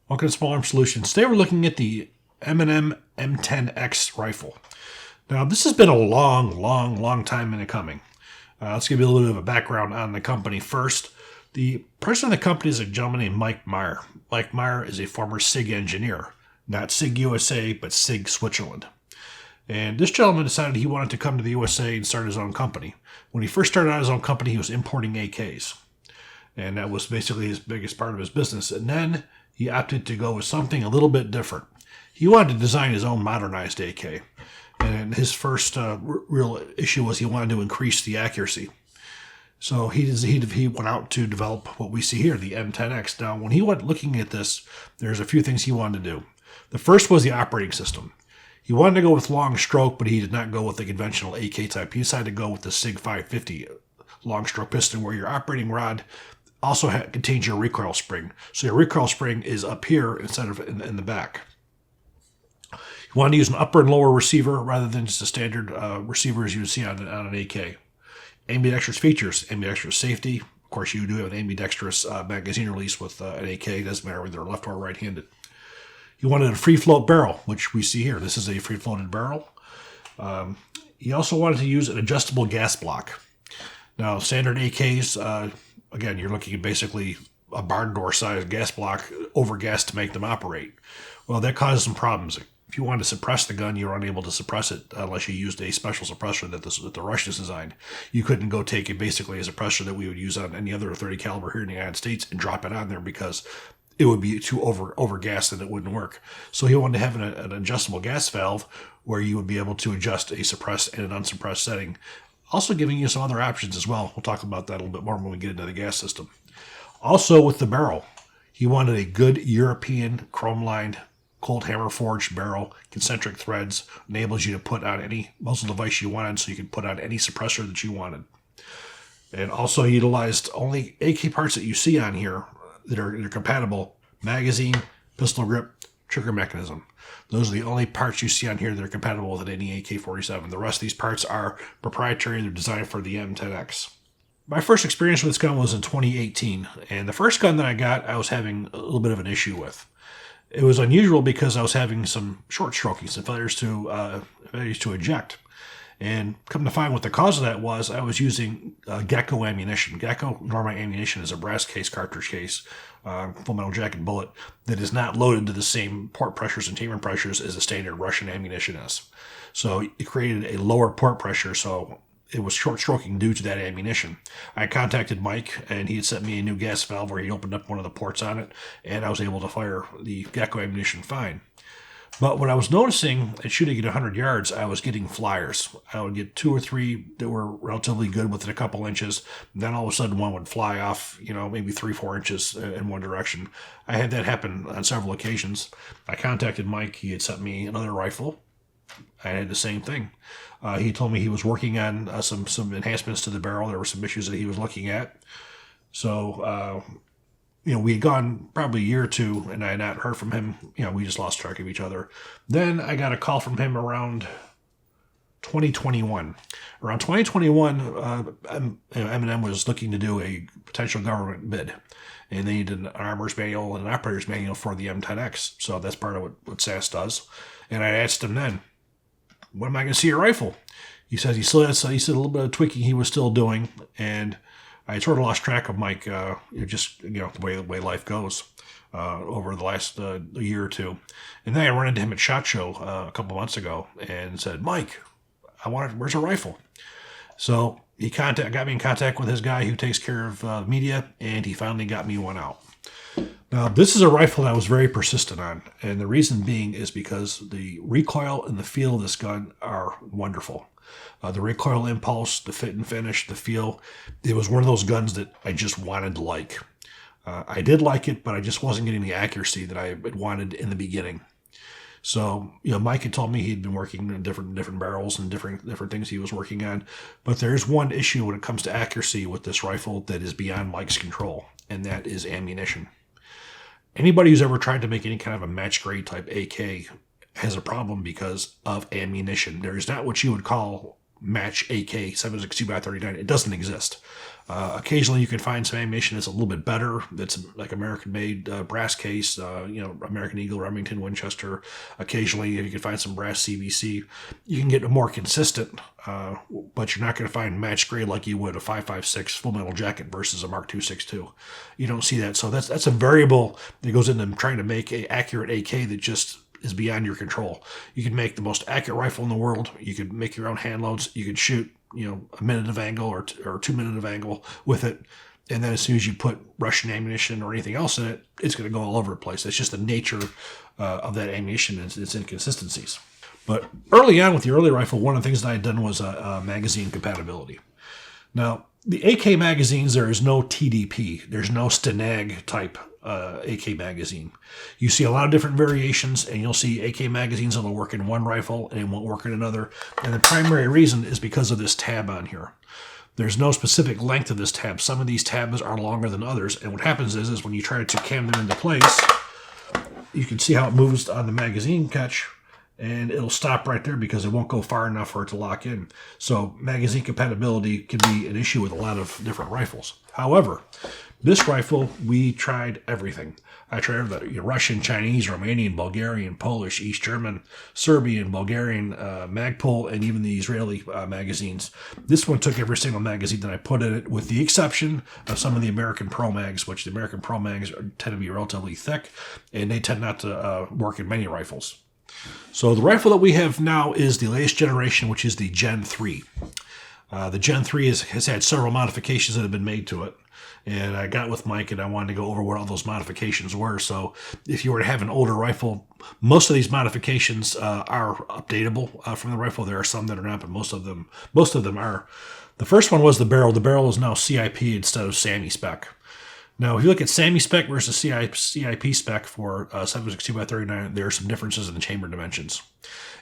Welcome to Small Arms Solutions. Today we're looking at the M&M M10X rifle. Now this has been a long time in the coming. Let's give you a little bit of a background on the company first. The president of the company is a gentleman named Mike Meyer. Mike Meyer is a former SIG engineer. Not SIG USA, but SIG Switzerland. And this gentleman decided he wanted to come to the USA and start his own company. When he first started out his own company, he was importing AKs. And that was basically his biggest part of his business. And then he opted to go with something a little bit different. He wanted to design his own modernized AK. And his first real issue was he wanted to increase the accuracy. So he went out to develop what we see here, the M10X. Now, when he went looking at this, there's a few things he wanted to do. The first was the operating system. He wanted to go with long stroke, but he did not go with the conventional AK type. He decided to go with the SIG 550 long stroke piston, where your operating rod also contains your recoil spring. So your recoil spring is up here instead of in the back. You want to use an upper and lower receiver rather than just the standard receivers you would see on an AK. Ambidextrous features, ambidextrous safety. Of course, you do have an ambidextrous magazine release with an AK. It doesn't matter whether they're left or right-handed. You wanted a free float barrel, which we see here. This is a free floated barrel. He also wanted to use an adjustable gas block. Now, standard AKs, again, you're looking at basically a barn door sized gas block over gas to make them operate. Well, that causes some problems. If you wanted to suppress the gun, you were unable to suppress it unless you used a special suppressor that the Russians designed. You couldn't go take it basically as a suppressor that we would use on any other 30 caliber here in the United States and drop it on there because it would be too over gassed and it wouldn't work. So he wanted to have an adjustable gas valve where you would be able to adjust a suppressed and an unsuppressed setting. Also giving you some other options as well. We'll talk about that a little bit more when we get into the gas system. Also with the barrel, he wanted a good European chrome-lined, cold hammer forged barrel, concentric threads, enables you to put on any muzzle device you wanted, so you can put on any suppressor that you wanted. And also utilized only AK parts that you see on here that are compatible: magazine, pistol grip, trigger mechanism. Those are the only parts you see on here that are compatible with any AK-47. The rest of these parts are proprietary. They're designed for the M10X. My first experience with this gun was in 2018, and the first gun that I got, I was having a little bit of an issue with. It was unusual because I was having some short stroking, some failures to eject. And come to find what the cause of that was, I was using Gecko ammunition. Gecko Norma ammunition is a brass case cartridge case, full metal jacket bullet, that is not loaded to the same port pressures and chamber pressures as the standard Russian ammunition is. So it created a lower port pressure, so it was short stroking due to that ammunition. I contacted Mike, and he had sent me a new gas valve where he opened up one of the ports on it, and I was able to fire the Gecko ammunition fine. But what I was noticing at shooting at 100 yards, I was getting flyers. I would get 2 or 3 that were relatively good within a couple inches. Then all of a sudden one would fly off, maybe 3-4 inches in one direction. I had that happen on several occasions. I contacted Mike. He had sent me another rifle. I had the same thing. He told me he was working on some enhancements to the barrel. There were some issues that he was looking at. So, we had gone probably a year or two, and I had not heard from him. We just lost track of each other. Then I got a call from him around 2021. Around 2021, M&M was looking to do a potential government bid, and they needed an armorer's manual and an operator's manual for the M10X. So that's part of what SAS does. And I asked him then, when am I going to see your rifle? He said he said a little bit of tweaking he was still doing, and I sort of lost track of Mike, the way life goes over the last year or two. And then I ran into him at SHOT Show a couple months ago and said, Mike, where's a rifle? So he got me in contact with his guy who takes care of media, and he finally got me one out. Now, this is a rifle that I was very persistent on, and the reason being is because the recoil and the feel of this gun are wonderful. The recoil impulse, the fit and finish, the feel. It was one of those guns that I just wanted to like. I did like it, but I just wasn't getting the accuracy that I had wanted in the beginning. So, Mike had told me he'd been working on different barrels and different things he was working on. But there's one issue when it comes to accuracy with this rifle that is beyond Mike's control, and that is ammunition. Anybody who's ever tried to make any kind of a match grade type AK has a problem because of ammunition. There is not what you would call match AK 7.62x39. It doesn't exist. Occasionally you can find some ammunition that's a little bit better. That's like American-made brass case, American Eagle, Remington, Winchester. Occasionally you can find some brass CVC. You can get a more consistent, but you're not going to find match grade like you would a 5.56 full metal jacket versus a Mark II 6.2. You don't see that. So that's a variable that goes into trying to make an accurate AK that just is beyond your control. You can make the most accurate rifle in the world. You could make your own hand loads. You could shoot, a minute of angle or 2 minutes of angle with it. And then as soon as you put Russian ammunition or anything else in it, it's going to go all over the place. It's just the nature of that ammunition and its inconsistencies. But early on with the early rifle, one of the things that I had done was magazine compatibility. Now, the AK magazines, there is no TDP. There's no Stenag type AK magazine. You see a lot of different variations, and you'll see AK magazines that will work in one rifle and it won't work in another. And the primary reason is because of this tab on here. There's no specific length of this tab. Some of these tabs are longer than others, and what happens is when you try to cam them into place, you can see how it moves on the magazine catch, and it'll stop right there because it won't go far enough for it to lock in. So magazine compatibility can be an issue with a lot of different rifles. However, this rifle, we tried everything. I tried the Russian, Chinese, Romanian, Bulgarian, Polish, East German, Serbian, Bulgarian, Magpul, and even the Israeli magazines. This one took every single magazine that I put in it, with the exception of some of the American Pro Mags, which the American Pro Mags tend to be relatively thick, and they tend not to work in many rifles. So the rifle that we have now is the latest generation, which is the Gen 3. The Gen 3 has had several modifications that have been made to it. And I got with Mike and I wanted to go over what all those modifications were. So if you were to have an older rifle, most of these modifications are updatable from the rifle. There are some that are not, but most of them are. The first one was the barrel. The barrel is now CIP instead of SAMI spec. Now, if you look at SAMI spec versus CIP spec for 7.62x39, there are some differences in the chamber dimensions.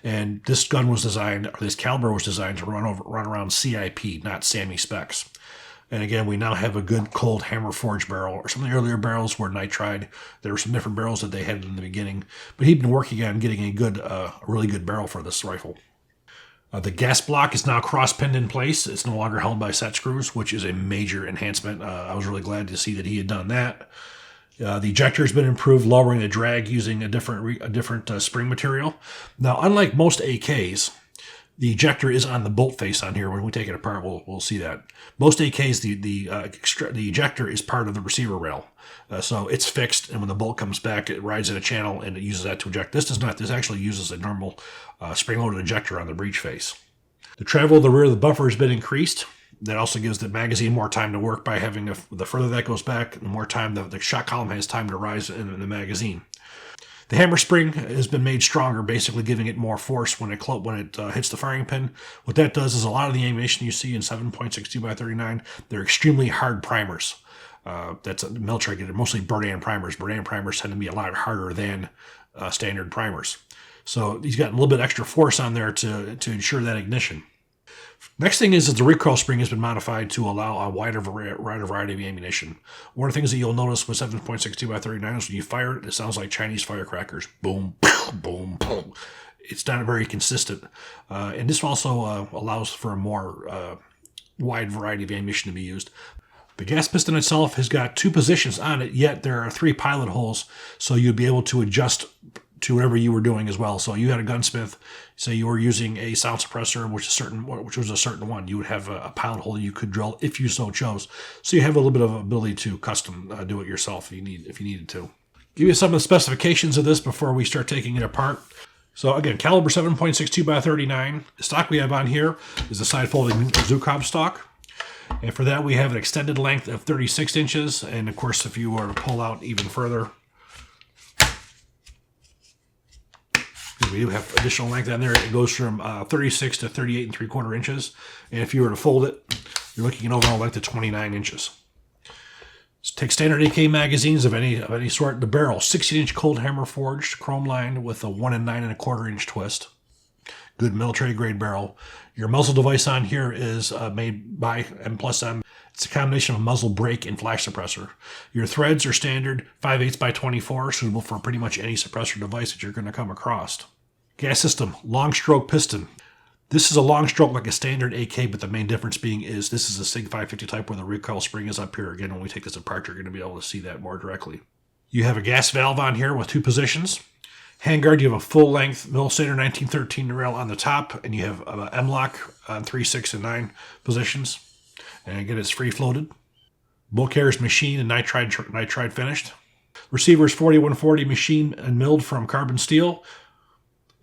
And this gun was designed, or this caliber was designed to run around CIP, not SAMI specs. And again, we now have a good cold hammer forged barrel, or some of the earlier barrels were nitride. There were some different barrels that they had in the beginning, but he'd been working on getting a really good barrel for this rifle. The gas block is now cross-pinned in place. It's no longer held by set screws, which is a major enhancement. I was really glad to see that he had done that. The ejector has been improved, lowering the drag using a different spring material. Now, unlike most AKs, the ejector is on the bolt face on here. When we take it apart, we'll see that. Most AKs, the ejector is part of the receiver rail. So it's fixed, and when the bolt comes back, it rides in a channel, and it uses that to eject. This does not. This actually uses a normal spring-loaded ejector on the breech face. The travel of the rear of the buffer has been increased. That also gives the magazine more time to work by having the further that goes back, the more time the shot column has time to rise in the magazine. The hammer spring has been made stronger, basically giving it more force when it hits the firing pin. What that does is a lot of the ammunition you see in 7.62x39, they're extremely hard primers. That's a military grade, mostly Berdan primers. Berdan primers tend to be a lot harder than standard primers. So he's got a little bit extra force on there to ensure that ignition. Next thing is that the recoil spring has been modified to allow a wider variety of ammunition. One of the things that you'll notice with 7.62x39 is when you fire it, it sounds like Chinese firecrackers. Boom, boom, boom. It's not very consistent. And this also allows for a more wide variety of ammunition to be used. The gas piston itself has got 2 positions on it, yet there are 3 pilot holes, so you'd be able to adjust to whatever you were doing as well. So you had a gunsmith, say you were using a sound suppressor, which was a certain one. You would have a pilot hole you could drill if you so chose. So you have a little bit of ability to custom do it yourself if you needed to. Give you some of the specifications of this before we start taking it apart. So again, caliber 7.62x39. The stock we have on here is a side folding Zukov stock. And for that, we have an extended length of 36 inches. And of course, if you were to pull out even further, we do have additional length on there. It goes from 36 to 38 3/4 inches. And if you were to fold it, you're looking at an overall length of 29 inches. Let's take standard AK magazines of any sort. The barrel, 16-inch cold hammer forged, chrome lined with a 1 9 1/4 inch twist. Good military grade barrel. Your muzzle device on here is made by M+M. It's a combination of a muzzle brake and flash suppressor. Your threads are standard 5/8 by 24, suitable for pretty much any suppressor device that you're going to come across. Gas system, long stroke piston. This is a long stroke like a standard AK, but the main difference being is this is a SIG 550 type where the recoil spring is up here. Again, when we take this apart, you're going to be able to see that more directly. You have a gas valve on here with 2 positions. Handguard, you have a full-length Millisander 1913 rail on the top, and you have an M-lock on 3, 6, and 9 positions. And again, it's free-floated. Bolt carrier is machined and nitride finished. Receiver is 4140 machined and milled from carbon steel.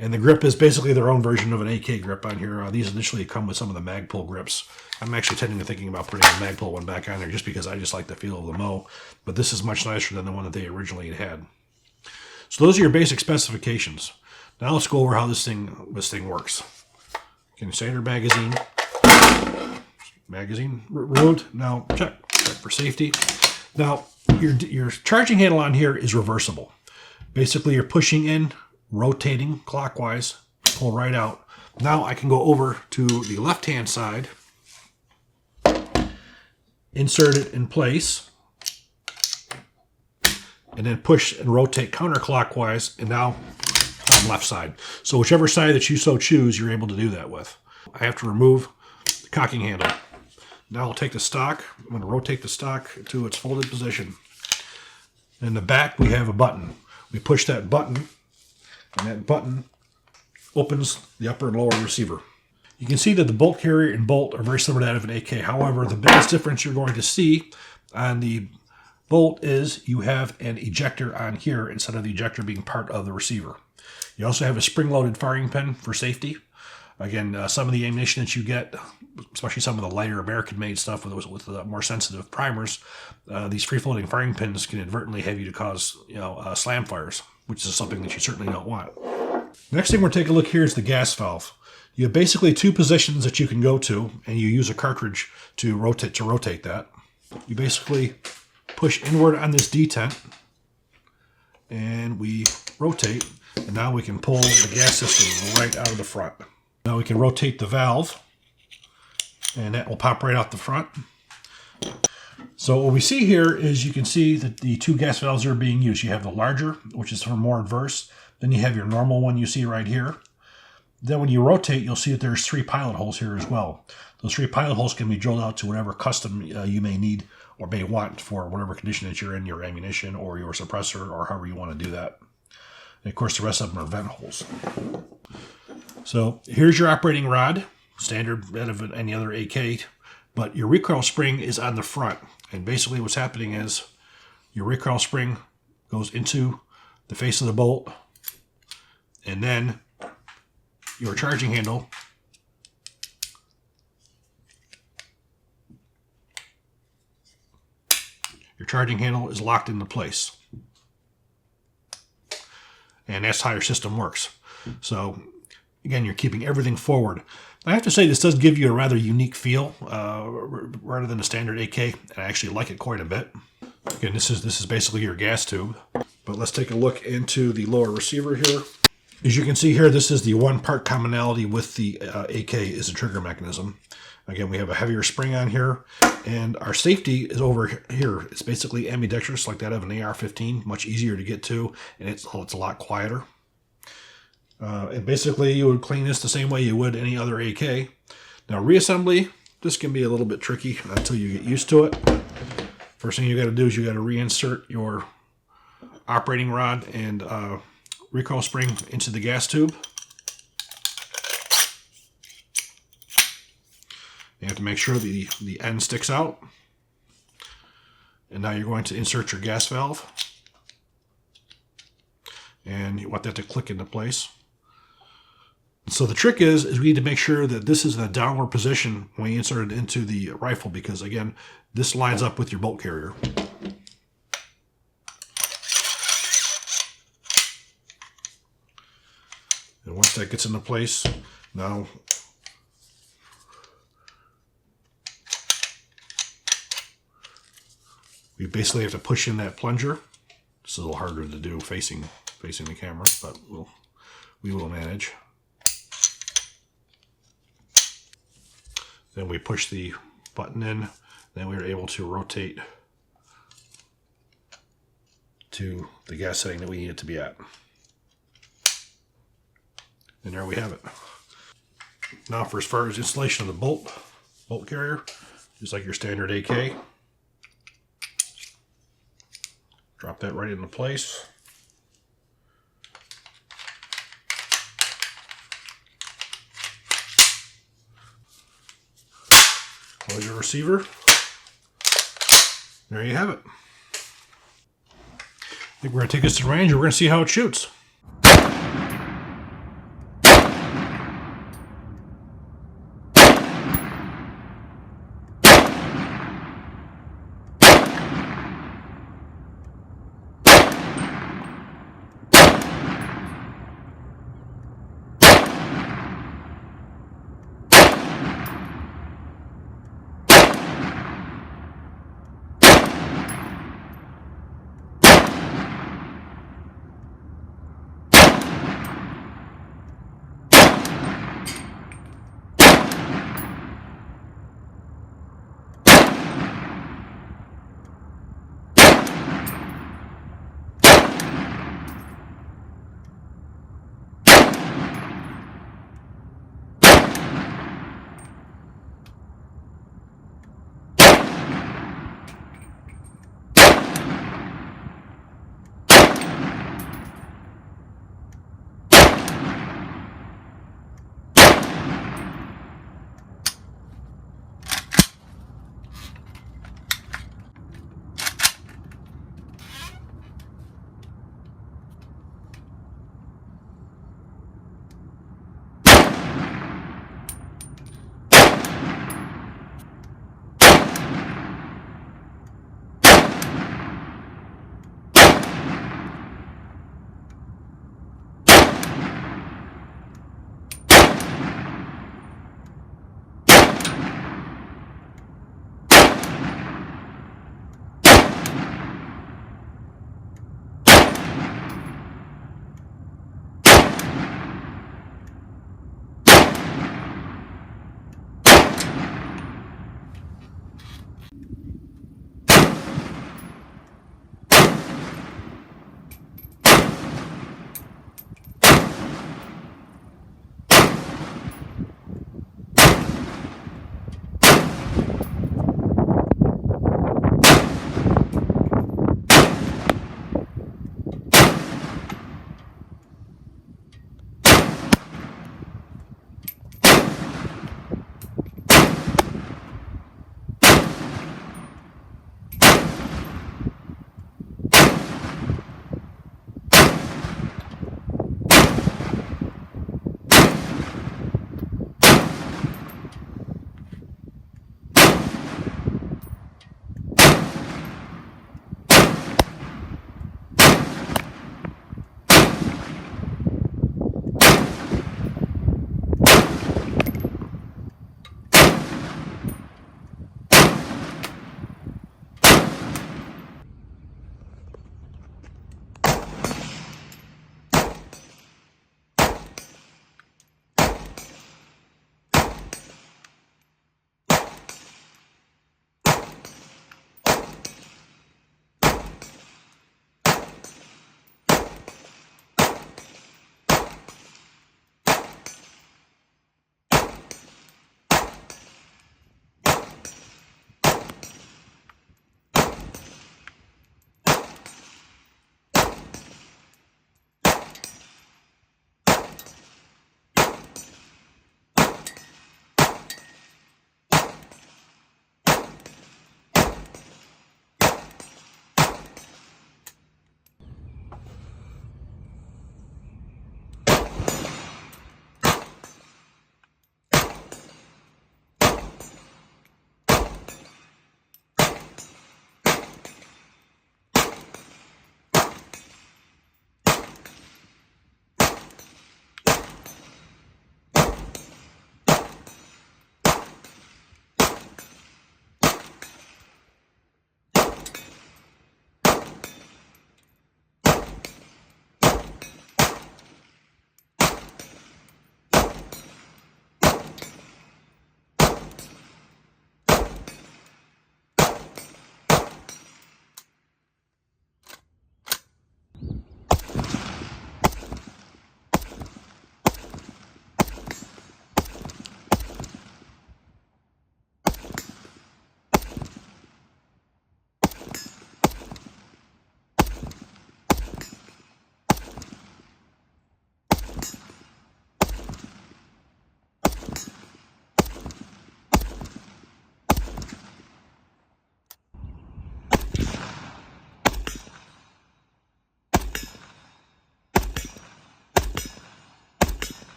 And the grip is basically their own version of an AK grip on here. These initially come with some of the Magpul grips. I'm actually thinking about putting a Magpul one back on there just because I just like the feel of the Mo. But this is much nicer than the one that they originally had. So those are your basic specifications. Now let's go over how this thing works. Okay, standard magazine removed. Now check for safety. Now your charging handle on here is reversible. Basically, you're pushing in, rotating clockwise, pull right out. Now I can go over to the left-hand side, insert it in place, and then push and rotate counterclockwise, and now on left side. So whichever side that you so choose, you're able to do that with. I have to remove the cocking handle. Now I'll take the stock. I'm going to rotate the stock to its folded position. In the back, we have a button. We push that button, and that button opens the upper and lower receiver. You can see that the bolt carrier and bolt are very similar to that of an AK. However, the biggest difference you're going to see on the bolt is you have an ejector on here instead of the ejector being part of the receiver. You also have a spring-loaded firing pin for safety. Again, some of the ammunition that you get, especially some of the lighter American-made stuff with the more sensitive primers, these free-floating firing pins can inadvertently have you to cause slam fires, which is something that you certainly don't want. Next thing we're taking a look here is the gas valve. You have basically 2 positions that you can go to, and you use a cartridge to rotate that. You basically push inward on this detent, and we rotate, and now we can pull the gas system right out of the front. Now we can rotate the valve, and that will pop right out the front. So what we see here is you can see that the 2 gas valves are being used. You have the larger, which is for more adverse. Then you have your normal one you see right here. Then when you rotate, you'll see that there's 3 pilot holes here as well. Those 3 pilot holes can be drilled out to whatever custom you may need or may want for whatever condition that you're in, your ammunition or your suppressor or however you want to do that. And of course, the rest of them are vent holes. So here's your operating rod, standard that of any other AK, but your recoil spring is on the front. And basically what's happening is your recoil spring goes into the face of the bolt, and then your charging handle is locked into place. And that's how your system works. So again, you're keeping everything forward. I have to say this does give you a rather unique feel rather than a standard AK, and I actually like it quite a bit. Again, this is basically your gas tube. But let's take a look into the lower receiver here. As you can see here, this is the one part commonality with the AK is the trigger mechanism. Again, we have a heavier spring on here, and our safety is over here. It's basically ambidextrous like that of an AR-15, much easier to get to, and it's a lot quieter. And basically, you would clean this the same way you would any other AK. Now, reassembly, this can be a little bit tricky until you get used to it. First thing you got to do is you got to reinsert your operating rod and recoil spring into the gas tube. You have to make sure the end sticks out. And now you're going to insert your gas valve. And you want that to click into place. So the trick is we need to make sure that this is in a downward position when you insert it into the rifle, because again, this lines up with your bolt carrier. And once that gets into place, now we basically have to push in that plunger. It's a little harder to do facing the camera, but we will manage. Then we push the button in, then we are able to rotate to the gas setting that we need it to be at. And there we have it. Now for as far as installation of the bolt carrier, just like your standard AK. Drop that right into place. Close your receiver. There you have it. I think we're going to take this to range and we're going to see how it shoots.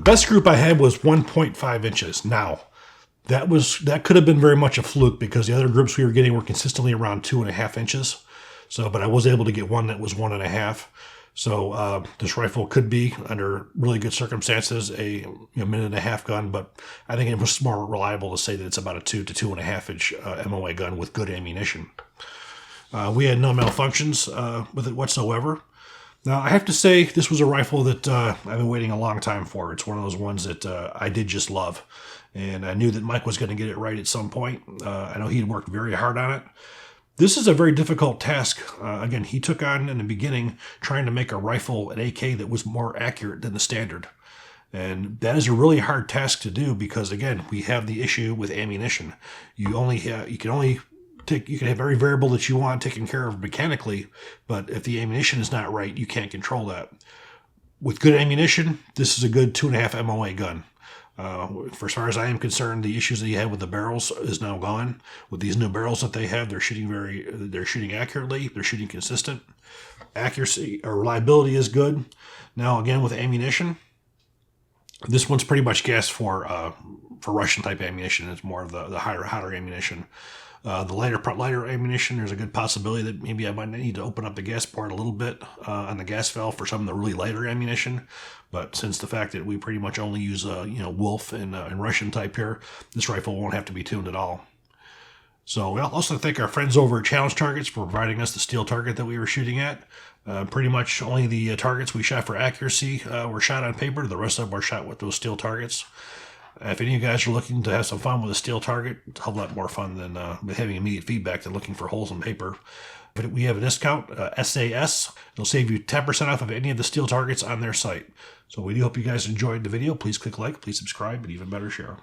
best group I had was 1.5 inches. Now, that could have been very much a fluke because the other groups we were getting were consistently around 2.5 inches. So, but I was able to get one that was 1.5. So this rifle could be, under really good circumstances, a minute and a half gun. But I think it was more reliable to say that it's about a 2 to 2.5 inch MOA gun with good ammunition. We had no malfunctions with it whatsoever. Now, I have to say, this was a rifle that I've been waiting a long time for. It's one of those ones that I did just love. And I knew that Mike was going to get it right at some point. I know he'd worked very hard on it. This is a very difficult task. Again, he took on, in the beginning, trying to make a rifle, an AK, that was more accurate than the standard. And that is a really hard task to do because, again, we have the issue with ammunition. You can have every variable that you want taken care of mechanically, but if the ammunition is not right, you can't control that. With good ammunition, this is a good 2.5 MOA gun. For as far as I am concerned, the issues that you had with the barrels is now gone. With these new barrels that they have, they're shooting accurately, they're shooting consistent. Accuracy or reliability is good. Now, again, with ammunition, this one's pretty much gas for Russian type ammunition. It's more of the hotter ammunition. The lighter ammunition, there's a good possibility that maybe I might need to open up the gas port a little bit on the gas valve for some of the really lighter ammunition. But since the fact that we pretty much only use Wolf and Russian type here, this rifle won't have to be tuned at all. So we'll also thank our friends over at Challenge Targets for providing us the steel target that we were shooting at. Pretty much only the targets we shot for accuracy were shot on paper. The rest of them were shot with those steel targets. If any of you guys are looking to have some fun with a steel target, it's a whole lot more fun than having immediate feedback than looking for holes in paper. But we have a discount, SAS. It'll save you 10% off of any of the steel targets on their site. So we do hope you guys enjoyed the video. Please click like, please subscribe, and even better, share.